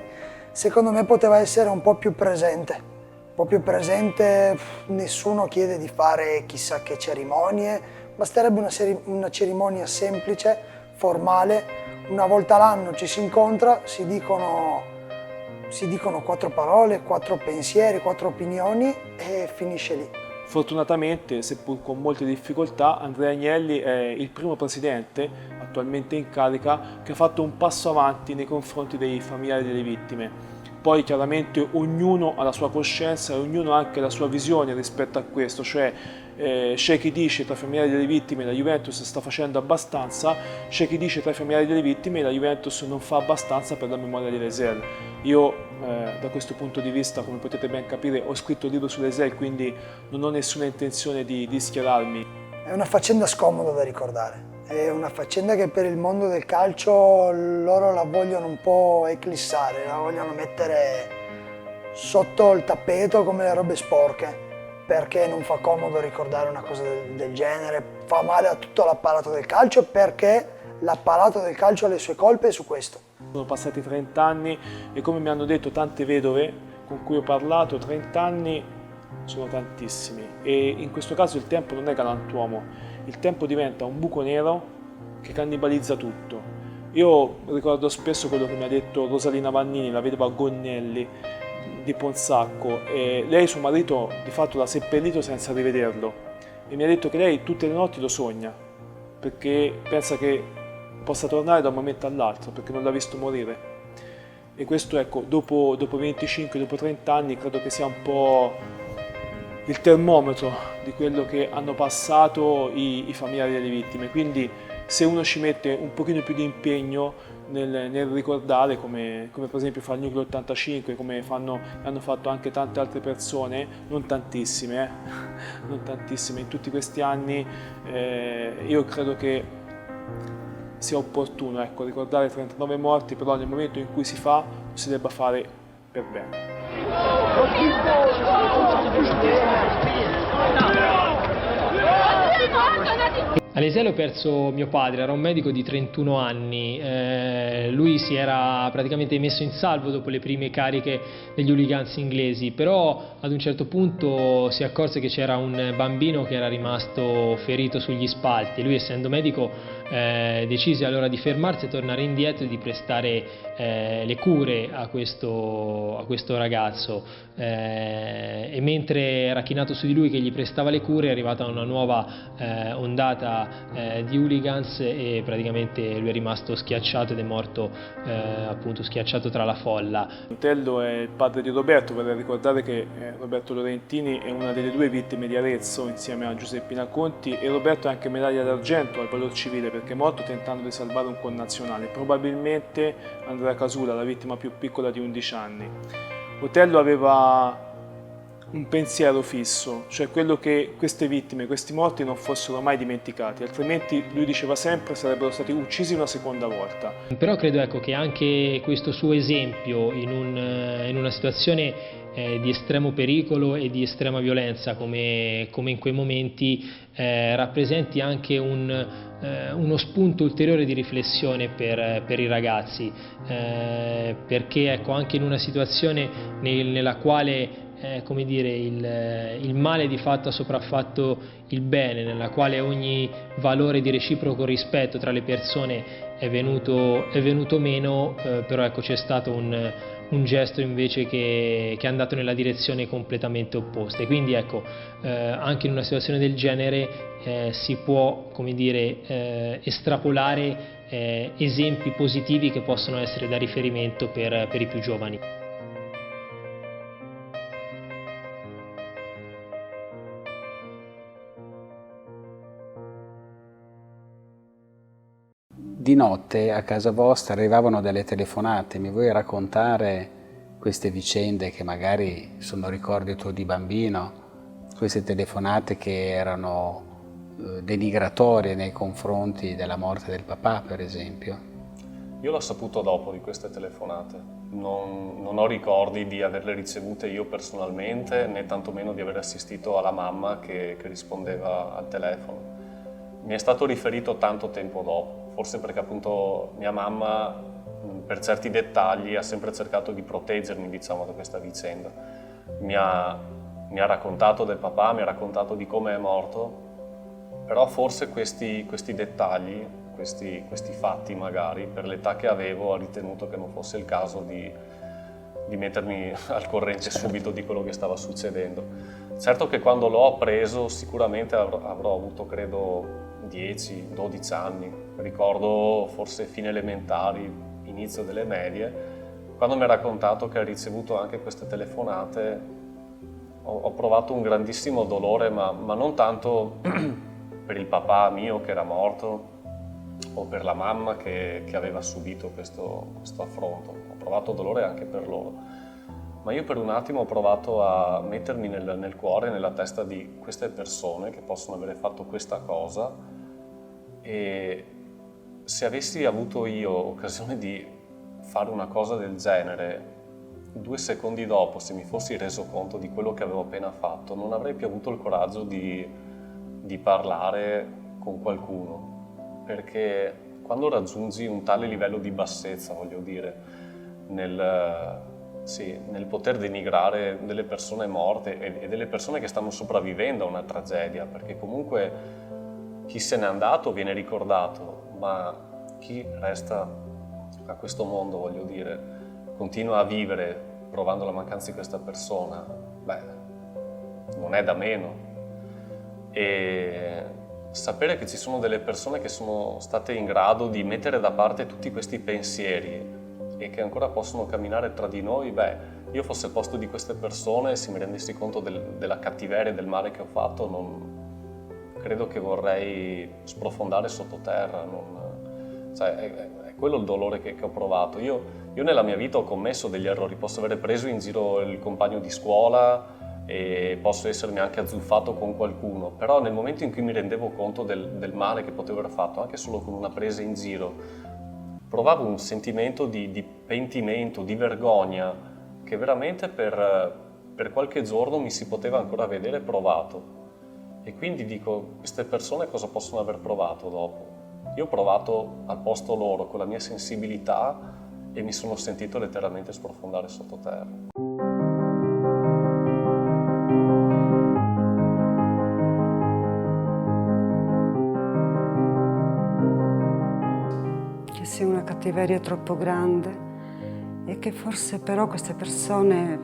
secondo me poteva essere un po' più presente. Un po' più presente, nessuno chiede di fare chissà che cerimonie, basterebbe una cerimonia semplice, formale, una volta l'anno ci si incontra, si dicono 4 parole, 4 pensieri, 4 opinioni e finisce lì. Fortunatamente, seppur con molte difficoltà, Andrea Agnelli è il primo presidente attualmente in carica che ha fatto un passo avanti nei confronti dei familiari delle vittime. Poi chiaramente ognuno ha la sua coscienza e ognuno ha anche la sua visione rispetto a questo, cioè c'è chi dice tra i familiari delle vittime la Juventus sta facendo abbastanza, c'è chi dice tra i familiari delle vittime la Juventus non fa abbastanza per la memoria di Leisel. Io da questo punto di vista, come potete ben capire, ho scritto il libro su Leisel, quindi non ho nessuna intenzione di schierarmi. È una faccenda scomoda da ricordare. È una faccenda che per il mondo del calcio loro la vogliono un po' eclissare, la vogliono mettere sotto il tappeto come le robe sporche, perché non fa comodo ricordare una cosa del genere, fa male a tutto l'apparato del calcio perché l'apparato del calcio ha le sue colpe su questo. Sono passati 30 anni e come mi hanno detto tante vedove con cui ho parlato, 30 anni sono tantissimi e in questo caso il tempo non è galantuomo. Il tempo diventa un buco nero che cannibalizza tutto. Io ricordo spesso quello che mi ha detto Rosalina Vannini, la vedova Gonnelli di Ponsacco. E lei, suo marito, di fatto l'ha seppellito senza rivederlo. E mi ha detto che lei tutte le notti lo sogna, perché pensa che possa tornare da un momento all'altro, perché non l'ha visto morire. E questo, ecco, dopo 25, dopo 30 anni, credo che sia un po' il termometro di quello che hanno passato i familiari delle vittime, quindi se uno ci mette un pochino più di impegno nel ricordare, come per esempio fa il Nucleo 85, come hanno fatto anche tante altre persone, non tantissime, non tantissime in tutti questi anni, io credo che sia opportuno, ecco, ricordare 39 morti, però nel momento in cui si fa, lo si debba fare per bene. A Leisel ho perso mio padre, era un medico di 31 anni, lui si era praticamente messo in salvo dopo le prime cariche degli hooligans inglesi, però ad un certo punto si accorse che c'era un bambino che era rimasto ferito sugli spalti, lui essendo medico decise allora di fermarsi e tornare indietro e di prestare le cure a questo ragazzo e mentre era chinato su di lui che gli prestava le cure è arrivata una nuova ondata di hooligans e praticamente lui è rimasto schiacciato ed è morto appunto schiacciato tra la folla. Montello è il padre di Roberto, vorrei ricordare che Roberto Lorentini è una delle 2 vittime di Arezzo insieme a Giuseppina Conti e Roberto è anche medaglia d'argento al valor civile per perché è morto tentando di salvare un connazionale, probabilmente Andrea Casula, la vittima più piccola di 11 anni. Otello aveva un pensiero fisso, cioè quello che queste vittime, questi morti non fossero mai dimenticati, altrimenti, lui diceva sempre, sarebbero stati uccisi una seconda volta. Però credo, ecco, che anche questo suo esempio in una situazione di estremo pericolo e di estrema violenza come in quei momenti rappresenti anche uno spunto ulteriore di riflessione per i ragazzi, perché ecco, anche in una situazione nella quale come dire, il male di fatto ha sopraffatto il bene, nella quale ogni valore di reciproco rispetto tra le persone è venuto meno, però ecco, c'è stato un gesto invece che è andato nella direzione completamente opposta. E quindi ecco, anche in una situazione del genere si può, come dire, estrapolare esempi positivi che possono essere da riferimento per i più giovani. Di notte a casa vostra arrivavano delle telefonate, mi vuoi raccontare queste vicende che magari sono ricordi tuoi di bambino, queste telefonate che erano denigratorie nei confronti della morte del papà, per esempio? Io l'ho saputo dopo di queste telefonate, non ho ricordi di averle ricevute io personalmente, né tantomeno di aver assistito alla mamma che rispondeva al telefono. Mi è stato riferito tanto tempo dopo, forse perché appunto mia mamma per certi dettagli ha sempre cercato di proteggermi, diciamo, da questa vicenda. Mi ha raccontato del papà, mi ha raccontato di come è morto, però forse questi dettagli, questi fatti magari, per l'età che avevo, ha ritenuto che non fosse il caso di mettermi al corrente subito di quello che stava succedendo. Certo che quando l'ho appreso sicuramente avrò avuto, credo, 10-12 anni, ricordo forse fine elementari, inizio delle medie, quando mi ha raccontato che ha ricevuto anche queste telefonate, ho provato un grandissimo dolore, ma non tanto per il papà mio che era morto o per la mamma che aveva subito questo affronto, ho provato dolore anche per loro. Ma io per un attimo ho provato a mettermi nel cuore, nella testa di queste persone che possono avere fatto questa cosa, e se avessi avuto io occasione di fare una cosa del genere, 2 secondi dopo, se mi fossi reso conto di quello che avevo appena fatto, non avrei più avuto il coraggio di parlare con qualcuno, perché quando raggiungi un tale livello di bassezza, voglio dire, nel poter denigrare delle persone morte e delle persone che stanno sopravvivendo a una tragedia, perché comunque chi se n'è andato viene ricordato, ma chi resta a questo mondo, voglio dire, continua a vivere provando la mancanza di questa persona, non è da meno. E sapere che ci sono delle persone che sono state in grado di mettere da parte tutti questi pensieri e che ancora possono camminare tra di noi, io fossi al posto di queste persone, se mi rendessi conto della cattiveria e del male che ho fatto, credo che vorrei sprofondare sottoterra. È quello il dolore che ho provato. Io nella mia vita ho commesso degli errori, posso avere preso in giro il compagno di scuola e posso essermi anche azzuffato con qualcuno, però nel momento in cui mi rendevo conto del male che potevo aver fatto, anche solo con una presa in giro, provavo un sentimento di pentimento, di vergogna, che veramente per qualche giorno mi si poteva ancora vedere provato. E quindi dico, queste persone cosa possono aver provato dopo? Io ho provato al posto loro con la mia sensibilità e mi sono sentito letteralmente sprofondare sottoterra. Che sia una cattiveria troppo grande e che forse però queste persone,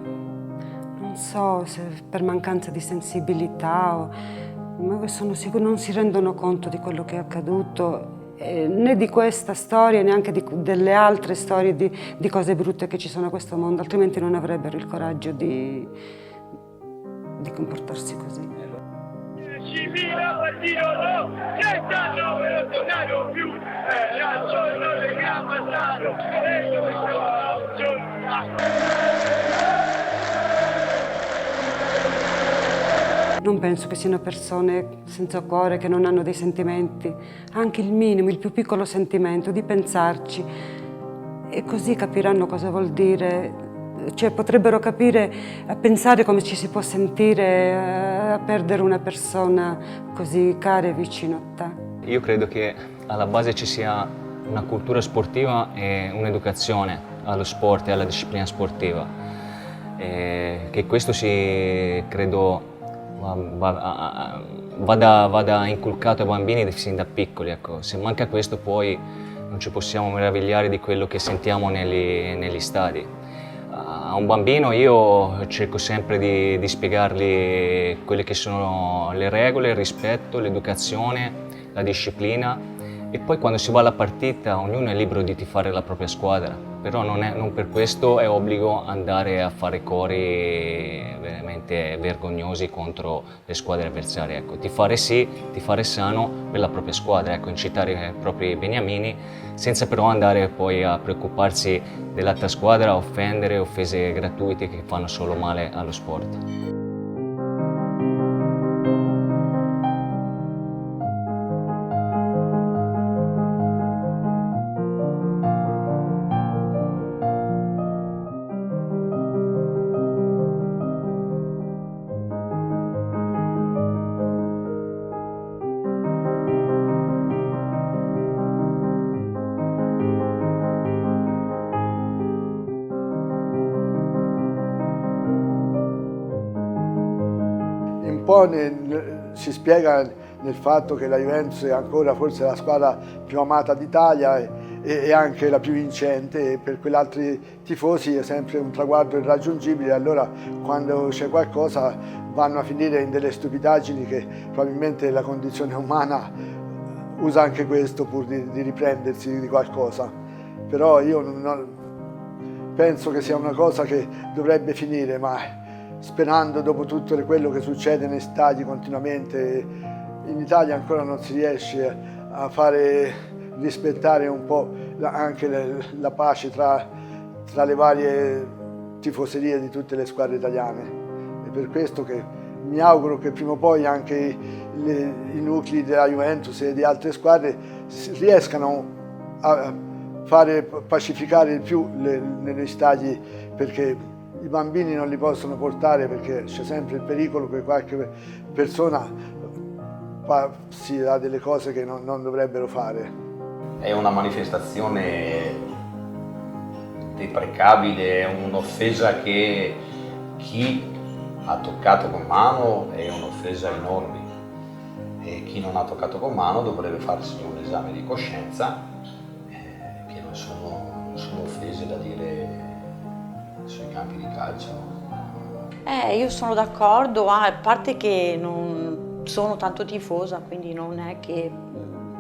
non so se per mancanza di sensibilità ma sono sicura non si rendono conto di quello che è accaduto, né di questa storia, neanche delle altre storie di cose brutte che ci sono a questo mondo, altrimenti non avrebbero il coraggio di comportarsi così. Non penso che siano persone senza cuore, che non hanno dei sentimenti, anche il minimo, il più piccolo sentimento, di pensarci. E così capiranno cosa vuol dire, cioè potrebbero capire, a pensare come ci si può sentire a perdere una persona così cara e vicino a te. Io credo che alla base ci sia una cultura sportiva e un'educazione allo sport e alla disciplina sportiva. E che questo credo vada inculcato ai bambini sin da piccoli. Ecco. Se manca questo poi non ci possiamo meravigliare di quello che sentiamo negli stadi. A un bambino io cerco sempre di spiegargli quelle che sono le regole, il rispetto, l'educazione, la disciplina, e poi quando si va alla partita ognuno è libero di tifare la propria squadra, però non per questo è obbligo andare a fare cori veramente vergognosi contro le squadre avversarie. Ecco, tifare sì, tifare sano per la propria squadra, ecco, incitare i propri beniamini, senza però andare poi a preoccuparsi dell'altra squadra, offendere, offese gratuite che fanno solo male allo sport. Si spiega nel fatto che la Juventus è ancora forse la squadra più amata d'Italia e anche la più vincente, e per quegli altri tifosi è sempre un traguardo irraggiungibile. Allora quando c'è qualcosa vanno a finire in delle stupidaggini che probabilmente la condizione umana usa anche questo pur di riprendersi di qualcosa. Però io penso che sia una cosa che dovrebbe finire, ma sperando dopo tutto quello che succede nei stadi continuamente. In Italia ancora non si riesce a fare rispettare un po' anche la pace tra le varie tifoserie di tutte le squadre italiane. È per questo che mi auguro che prima o poi anche i nuclei della Juventus e di altre squadre riescano a fare pacificare il più negli stadi, perché i bambini non li possono portare, perché c'è sempre il pericolo che qualche persona faccia delle cose che non dovrebbero fare. È una manifestazione deprecabile, è un'offesa che chi ha toccato con mano è un'offesa enorme, e chi non ha toccato con mano dovrebbe farsi un esame di coscienza, che non sono offese da dire sui campi di calcio. Io sono d'accordo, a parte che non sono tanto tifosa, quindi non è che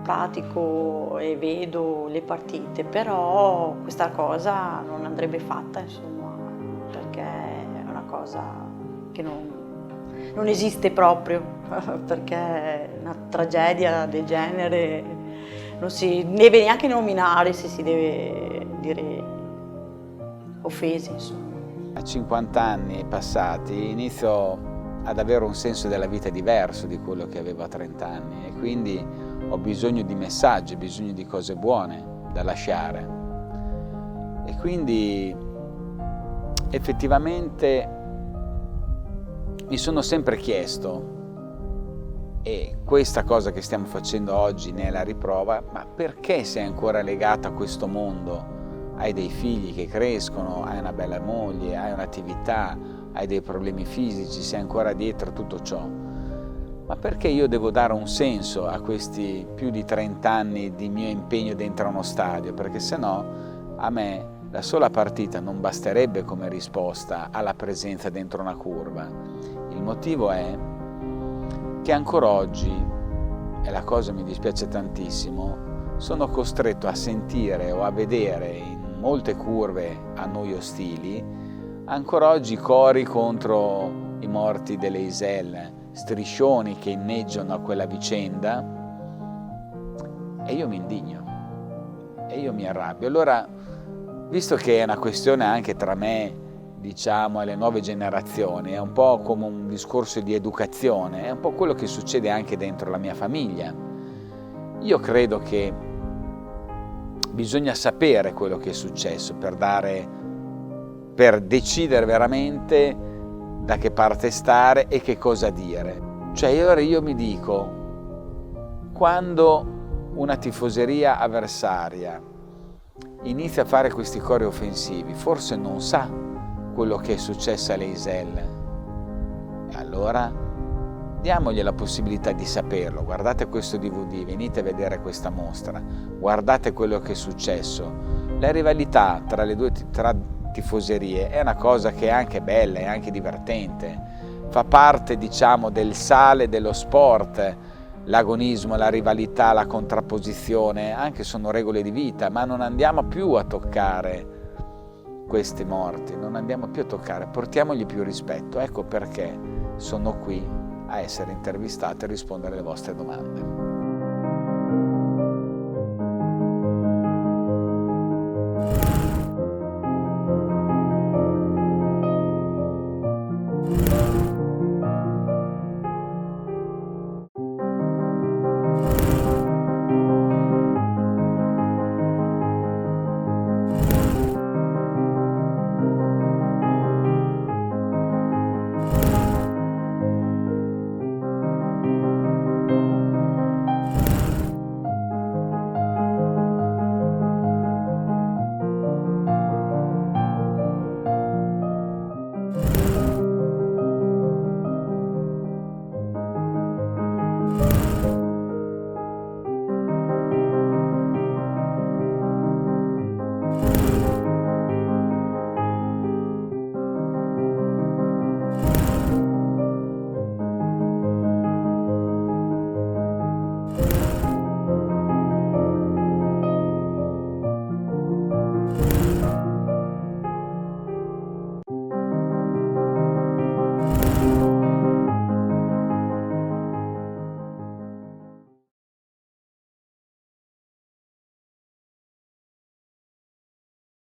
pratico e vedo le partite, però questa cosa non andrebbe fatta, insomma, perché è una cosa che non esiste proprio, perché una tragedia del genere non si deve neanche nominare, se si deve dire offesi, insomma. A 50 anni passati inizio ad avere un senso della vita diverso di quello che avevo a 30 anni, e quindi ho bisogno di messaggi, ho bisogno di cose buone da lasciare. E quindi effettivamente mi sono sempre chiesto, e questa cosa che stiamo facendo oggi ne è la riprova, ma perché sei ancora legato a questo mondo? Hai dei figli che crescono, hai una bella moglie, hai un'attività, hai dei problemi fisici, sei ancora dietro a tutto ciò. Ma perché io devo dare un senso a questi più di 30 anni di mio impegno dentro uno stadio? Perché se no a me la sola partita non basterebbe come risposta alla presenza dentro una curva. Il motivo è che ancora oggi, e la cosa mi dispiace tantissimo, sono costretto a sentire o a vedere in molte curve a noi ostili ancora oggi cori contro i morti delle Iselle, striscioni che inneggiano a quella vicenda, e io mi indigno e io mi arrabbio. Allora, visto che è una questione anche tra me, diciamo, e le nuove generazioni, è un po' come un discorso di educazione, è un po' quello che succede anche dentro la mia famiglia. Io credo che bisogna sapere quello che è successo per decidere veramente da che parte stare e che cosa dire. Cioè, allora io mi dico, quando una tifoseria avversaria inizia a fare questi cori offensivi, forse non sa quello che è successo a Leisel. E allora diamogli la possibilità di saperlo. Guardate questo DVD, venite a vedere questa mostra, guardate quello che è successo. La rivalità tra le due tifoserie è una cosa che è anche bella, è anche divertente, fa parte, diciamo, del sale dello sport. L'agonismo, la rivalità, la contrapposizione, anche sono regole di vita, ma non andiamo più a toccare questi morti, non andiamo più a toccare, portiamogli più rispetto. Ecco perché sono qui a essere intervistato e rispondere alle vostre domande.